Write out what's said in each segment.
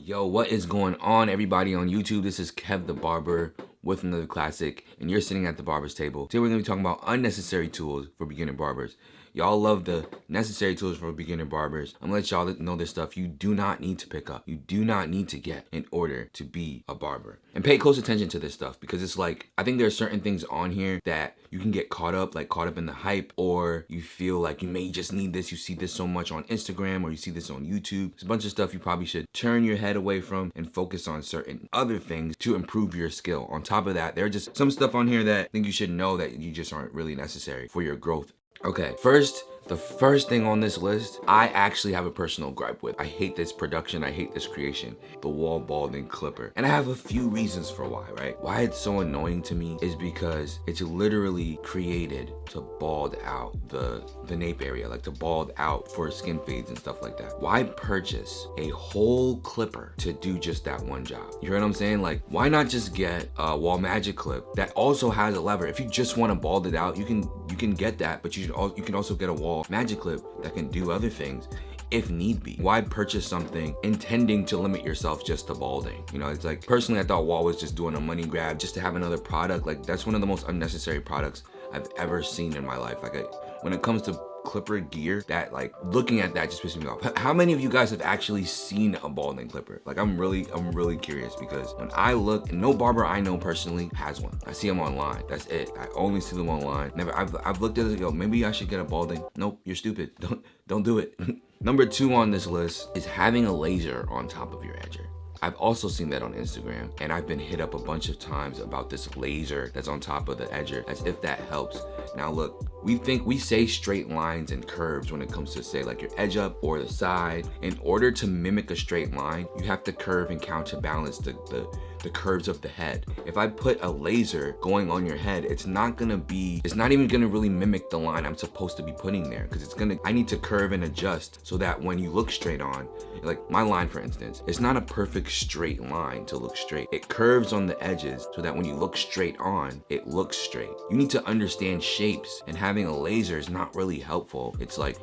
Yo, what is going on, everybody on YouTube? This is Kev the Barber with another classic, and you're sitting at the Barber's table. Today we're going to be talking about unnecessary tools for beginner barbers. Y'all love the necessary tools for beginner barbers. I'm gonna let y'all know this stuff you do not need to pick up. You do not need to get in order to be a barber. And pay close attention to this stuff, because it's like, I think there are certain things on here that you can get caught up in the hype, or you feel like you may just need this. You see this so much on Instagram, or you see this on YouTube. It's a bunch of stuff you probably should turn your head away from and focus on certain other things to improve your skill. On top of that, there are just some stuff on here that I think you should know that you just aren't really necessary for your growth. Okay, the first thing on this list, I actually have a personal gripe with. I hate this production, I hate this creation, the wall balding clipper. And I have a few reasons for why, right? Why it's so annoying to me is because it's literally created to bald out the nape area, like to bald out for skin fades and stuff like that. Why purchase a whole clipper to do just that one job? You hear what I'm saying? Like, why not just get a wall magic clip that also has a lever? If you just want to bald it out, you can get that, but you can also get a wall magic clip that can do other things if need be. Why purchase something intending to limit yourself just to balding? You know, it's like, personally, I thought wall was just doing a money grab just to have another product. Like, that's one of the most unnecessary products I've ever seen in my life. Like, when it comes to clipper gear, that, like, looking at that just pisses me off. How many of you guys have actually seen a balding clipper? Like, I'm really curious, because when I look, no barber I know personally has one. I see them online. That's it. I only see them online. I've looked at it and go, maybe I should get a balding. Nope, you're stupid. Don't do it. Number 2 on this list is having a laser on top of your edger. I've also seen that on Instagram, and I've been hit up a bunch of times about this laser that's on top of the edger, as if that helps. Now look, we say straight lines and curves when it comes to, say, like your edge up or the side. In order to mimic a straight line, you have to curve and counterbalance the curves of the head. If I put a laser going on your head, it's not even gonna really mimic the line I'm supposed to be putting there, because I need to curve and adjust so that when you look straight on, like my line, for instance, it's not a perfect straight line to look straight. It curves on the edges so that when you look straight on, it looks straight. You need to understand shapes, and having a laser is not really helpful. It's like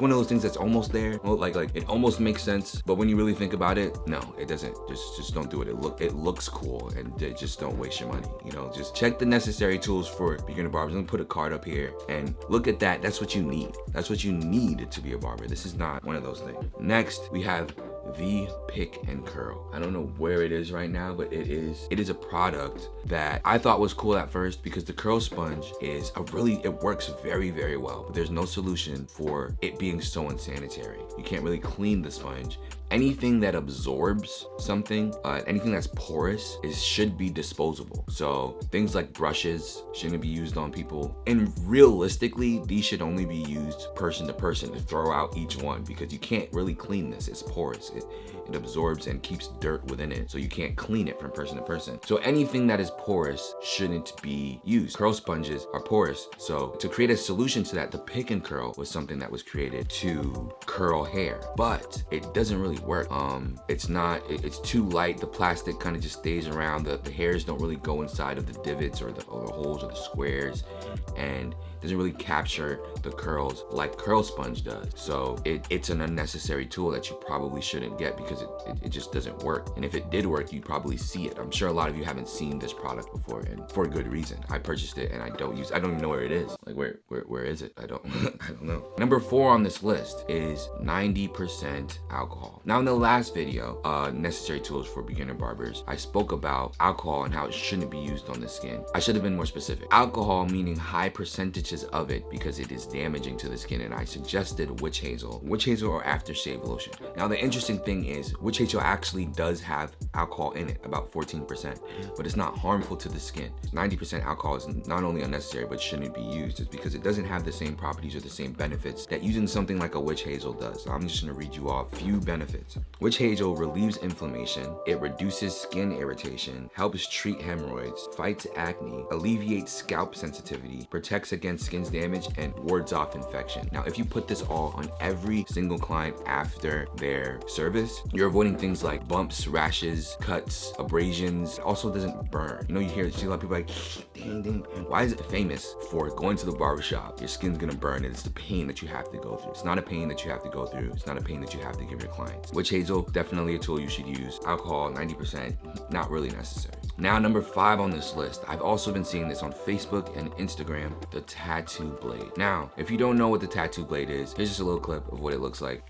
one of those things that's almost there. Well, like it almost makes sense, but when you really think about it, no, it doesn't. Just don't do it. It looks cool, and just don't waste your money. You know, just check the necessary tools for beginner barbers. I'm gonna put a card up here and look at that. That's what you need. That's what you need to be a barber. This is not one of those things. Next, we have the pick and curl. I don't know where it is right now, but it is a product that I thought was cool at first, because the curl sponge it works very, very well, but there's no solution for it being so unsanitary. You can't really clean the sponge. Anything that absorbs something, anything that's porous should be disposable. So things like brushes shouldn't be used on people. And realistically, these should only be used person to person, to throw out each one, because you can't really clean this. It's porous. It absorbs and keeps dirt within it, so you can't clean it from person to person. So anything that is porous shouldn't be used. Curl sponges are porous. So to create a solution to that, the pick and curl was something that was created to curl hair, but it doesn't really work. It's too light. The plastic kind of just stays around. The hairs don't really go inside of the divots or the holes or the squares, and doesn't really capture the curls like curl sponge does. So it's an unnecessary tool that you probably shouldn't get, because it just doesn't work. And if it did work, you'd probably see it. I'm sure a lot of you haven't seen this product before, and for a good reason. I purchased it and I don't even know where it is. Like, where is it? I don't know. Number 4 on this list is 90% alcohol. Now, in the last video, necessary tools for beginner barbers, I spoke about alcohol and how it shouldn't be used on the skin. I should have been more specific. Alcohol meaning high percentages of it, because it is damaging to the skin, and I suggested witch hazel or aftershave lotion. Now, the interesting thing is, witch hazel actually does have alcohol in it, about 14%, but it's not harmful to the skin. 90% alcohol is not only unnecessary, but shouldn't be used. It's because it doesn't have the same properties or the same benefits that using something like a witch hazel does. So I'm just gonna read you off a few benefits. Witch hazel relieves inflammation, it reduces skin irritation, helps treat hemorrhoids, fights acne, alleviates scalp sensitivity, protects against prevents skin's damage and wards off infection. Now, if you put this all on every single client after their service, you're avoiding things like bumps, rashes, cuts, abrasions. It also doesn't burn. You know, you see a lot of people like, ding, ding. Why is it famous for going to the barbershop? Your skin's gonna burn, and it's the pain that you have to go through. It's not a pain that you have to go through. It's not a pain that you have to give your clients. Witch hazel, definitely a tool you should use. Alcohol, 90%, not really necessary. Now, number 5 on this list, I've also been seeing this on Facebook and Instagram, the tattoo blade. Now, if you don't know what the tattoo blade is, here's just a little clip of what it looks like.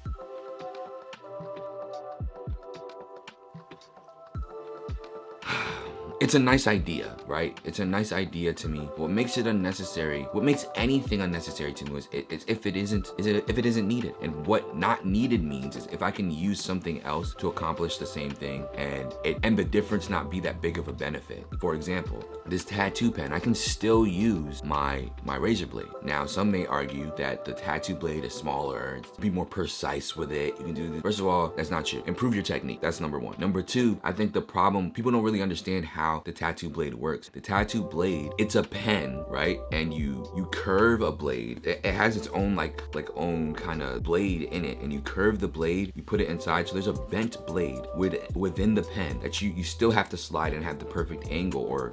It's a nice idea, right? It's a nice idea to me. What makes it unnecessary, what makes anything unnecessary to me is if it isn't needed. And what not needed means is if I can use something else to accomplish the same thing and the difference not be that big of a benefit. For example, this tattoo pen, I can still use my razor blade. Now, some may argue that the tattoo blade is smaller, be more precise with it. You can do this. First of all, that's not true. Improve your technique. That's number 1. Number 2, I think the problem, people don't really understand how the tattoo blade works. The tattoo blade, it's a pen, right? And you curve a blade. It has its own like own kind of blade in it, and you curve the blade, you put it inside. So there's a bent blade within the pen that you still have to slide and have the perfect angle or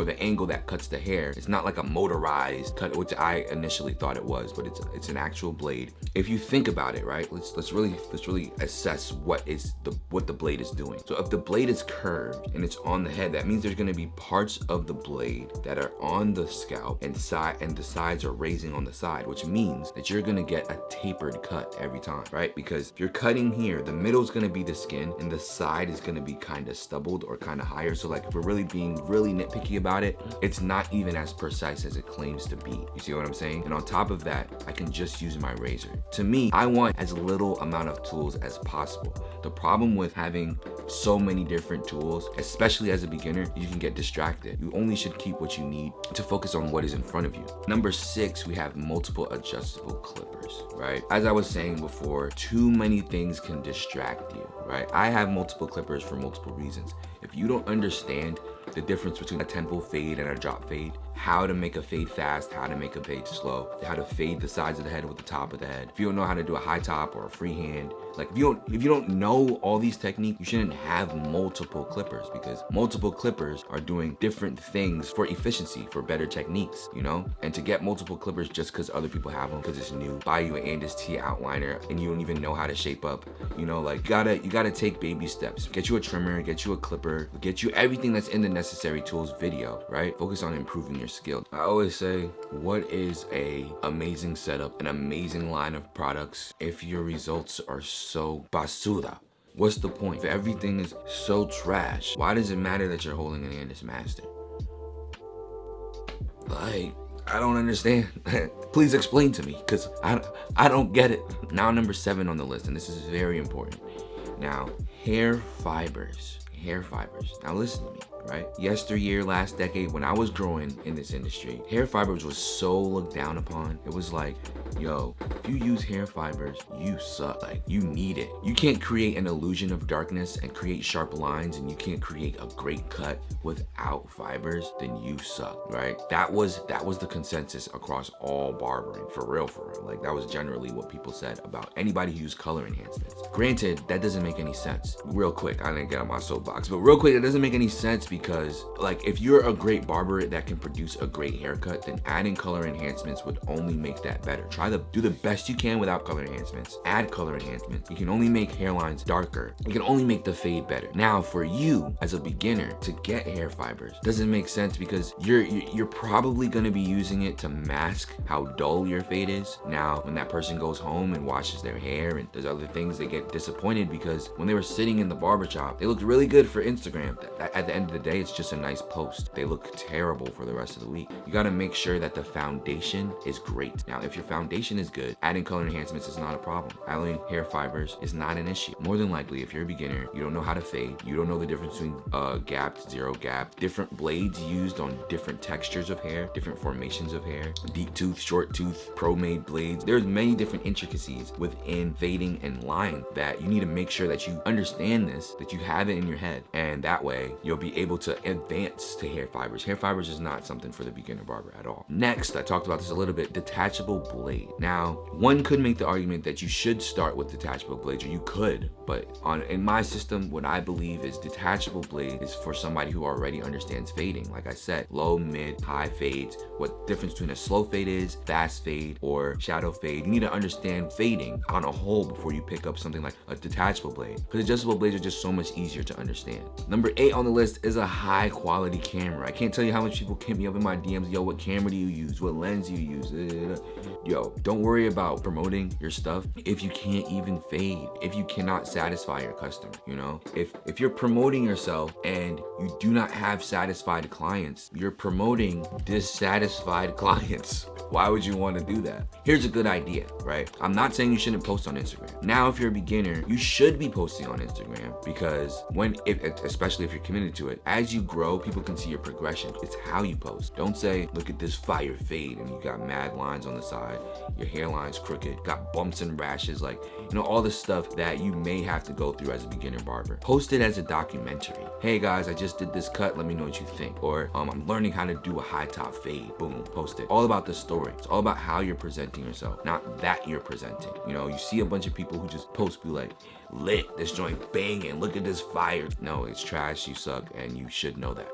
the angle that cuts the hair. It's not like a motorized cut, which I initially thought it was, but it's an actual blade. If you think about it, right? Let's really assess what the blade is doing. So if the blade is curved and it's on the head, that means there's going to be parts of the blade that are on the scalp and the sides are raising on the side, which means that you're going to get a tapered cut every time, right? Because if you're cutting here, the middle is going to be the skin and the side is going to be kind of stubbled or kind of higher. So like if we're really being really nitpicky about it, it's not even as precise as it claims to be. You see what I'm saying? And on top of that, I can just use my razor. To me, I want as little amount of tools as possible. The problem with having so many different tools, especially as a beginner, you can get distracted. You only should keep what you need to focus on what is in front of you. Number 6, we have multiple adjustable clippers, right? As I was saying before, too many things can distract you, right? I have multiple clippers for multiple reasons. If you don't understand the difference between a tempo fade and a drop fade, how to make a fade fast, how to make a fade slow, how to fade the sides of the head with the top of the head. If you don't know how to do a high top or a freehand, like if you don't know all these techniques, you shouldn't have multiple clippers, because multiple clippers are doing different things for efficiency, for better techniques, you know? And to get multiple clippers just because other people have them, because it's new, buy you an Andis T outliner and you don't even know how to shape up, you know, like you gotta take baby steps. Get you a trimmer, get you a clipper, get you everything that's in the necessary tools video, right? Focus on improving your skill. I always say, what is a amazing setup, an amazing line of products if your results are so basura? What's the point? If everything is so trash, why does it matter that you're holding an Andis Master? Like, I don't understand. Please explain to me, because I don't get it. Now, number 7 on the list, and this is very important. Now, hair fibers. Now listen to me, right? Yesteryear, last decade, when I was growing in this industry, hair fibers was so looked down upon. It was like, yo, if you use hair fibers, you suck. Like, you need it. You can't create an illusion of darkness and create sharp lines, and you can't create a great cut without fibers, then you suck, right? That was the consensus across all barbering, for real. Like, that was generally what people said about anybody who used color enhancements. Granted, that doesn't make any sense. Real quick, I didn't get on my soapbox, but real quick, it doesn't make any sense, because like, if you're a great barber that can produce a great haircut, then adding color enhancements would only make that better. Do the best you can without color enhancements. Add color enhancements. You can only make hairlines darker. You can only make the fade better. Now, for you as a beginner to get hair fibers doesn't make sense, because you're probably going to be using it to mask how dull your fade is. Now, when that person goes home and washes their hair and does other things, they get disappointed, because when they were sitting in the barbershop, they looked really good for Instagram. At the end of the day, it's just a nice post. They look terrible for the rest of the week. You got to make sure that the foundation is great. Now, if your foundation is good, adding color enhancements is not a problem. Adding hair fibers is not an issue. More than likely, if you're a beginner, you don't know how to fade, you don't know the difference between gapped, zero gap, different blades used on different textures of hair, different formations of hair, deep tooth, short tooth, pro-made blades. There's many different intricacies within fading and line that you need to make sure that you understand this, that you have it in your head, and that way you'll be able able to advance to hair fibers. Hair fibers is not something for the beginner barber at all. Next, I talked about this a little bit, detachable blade. Now, one could make the argument that you should start with detachable blades, or you could, but in my system, what I believe is detachable blade is for somebody who already understands fading. Like I said, low, mid, high fades, what difference between a slow fade is, fast fade, or shadow fade. You need to understand fading on a whole before you pick up something like a detachable blade, because adjustable blades are just so much easier to understand. Number 8 on the list is a high quality camera. I can't tell you how much people hit me up in my DMs, yo, what camera do you use? What lens do you use? Yo, don't worry about promoting your stuff if you can't even fade, if you cannot satisfy your customer, you know? If you're promoting yourself and you do not have satisfied clients, you're promoting dissatisfied clients. Why would you want to do that? Here's a good idea, right? I'm not saying you shouldn't post on Instagram. Now, if you're a beginner, you should be posting on Instagram, because especially if you're committed to it, as you grow, people can see your progression. It's how you post. Don't say, look at this fire fade and you got mad lines on the side, your hairline's crooked, got bumps and rashes, like, you know, all the stuff that you may have to go through as a beginner barber. Post it as a documentary. Hey guys, I just did this cut, let me know what you think. Or I'm learning how to do a high top fade. Boom, post it. All about the story. It's all about how you're presenting yourself, not that you're presenting. You know, you see a bunch of people who just post, be like, lit, this joint banging, look at this fire. No, it's trash, you suck, and you should know that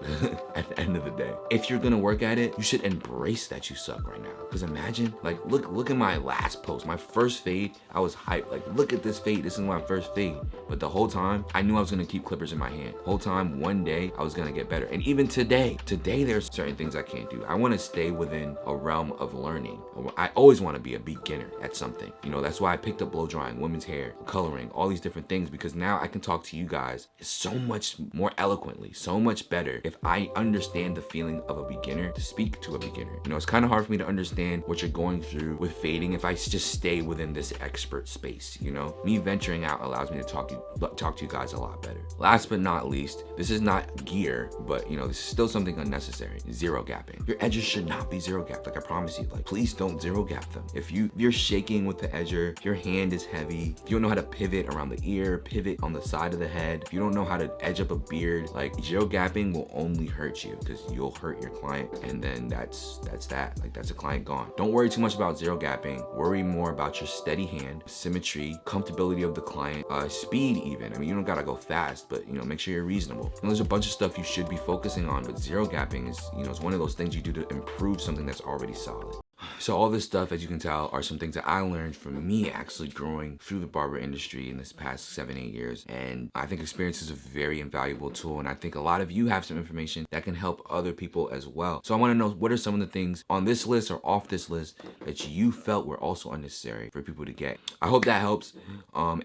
at the end of the day. If you're gonna work at it, you should embrace that you suck right now. Because imagine, like, look at my last post, my first fade, I was hyped, like, look at this fade, this is my first fade. But the whole time, I knew I was gonna keep clippers in my hand. Whole time, one day, I was gonna get better. And even today, there's certain things I can't do. I wanna stay within a realm of learning. I always wanna be a beginner at something. You know, that's why I picked up blow drying, women's hair, coloring, all these different things, because now I can talk to you guys so much more eloquently, so much better if I understand the feeling of a beginner to speak to a beginner. You know, it's kind of hard for me to understand what you're going through with fading if I just stay within this expert space. You know, me venturing out allows me to talk to you guys a lot better. Last but not least, this is not gear, but you know, this is still something unnecessary. Zero gapping. Your edges should not be zero gapped. Like I promise you, like, please don't zero gap them. If you're shaking with the edger, if your hand is heavy, if you don't know how to pivot around the ear, pivot on the side of the head, if you don't know how to edge up a beard, like, zero gapping will only hurt you, because you'll hurt your client, and then that's that. Like, that's a client gone. Don't worry too much about zero gapping. Worry more about your steady hand, symmetry, comfortability of the client, speed even. I mean, you don't gotta go fast, but you know, make sure you're reasonable. And there's a bunch of stuff you should be focusing on, but zero gapping is, you know, it's one of those things you do to improve something that's already solid. So all this stuff, as you can tell, are some things that I learned from me actually growing through the barber industry in this past 7-8 years. And I think experience is a very invaluable tool. And I think a lot of you have some information that can help other people as well. So I want to know, what are some of the things on this list or off this list that you felt were also unnecessary for people to get? I hope that helps.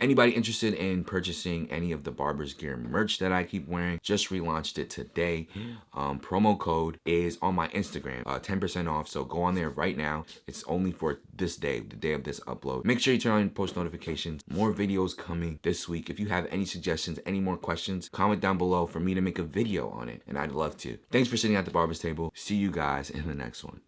Anybody interested in purchasing any of the Barbers gear merch that I keep wearing, just relaunched it today. Promo code is on my Instagram, 10% off. So go on there right now. It's only for this day, the day of this upload. Make sure you turn on post notifications. More videos coming this week. If you have any suggestions, any more questions, comment down below for me to make a video on it, and I'd love to. Thanks for sitting at the Barber's table. See you guys in the next one.